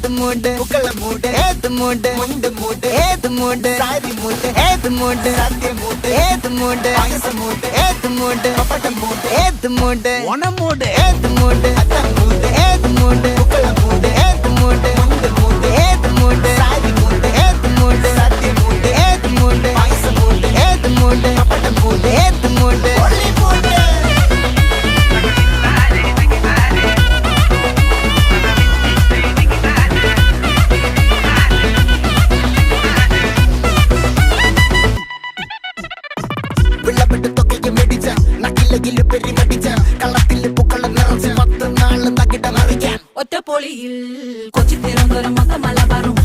മൂട് പൂക്കള മൂട് ഏത് മൂട് മുണ്ട് മൂട് ഏത് മൂട് സാരി മൂട് ഏത് മൂട് സദ്യ മൂട് ഏത് മൂട് പായസ മൂട് ഏത് മൂട് പപ്പടം മൂട് ഏത് മൂട് ഓണം മൂട് ഏത് മൂട് അത്തം മൂട് ഏത് മൂട് പൂക്കള മൂട് ഏത് മൂട് മുണ്ട് മൂട് ഏത് മൂട് സാരി മൂട് ഏത് മൂട് സദ്യ മൂട് ഏത് മൂട് പായസ മൂട് ഏത് മൂട് പപ്പടം മൂട് ഏത് മൂട് ഒള്ളി മൂട് ഒറ്റപ്പൊളിയിൽ കൊച്ചി തിരുവനന്തപുരം മൊത്തം മലബാറും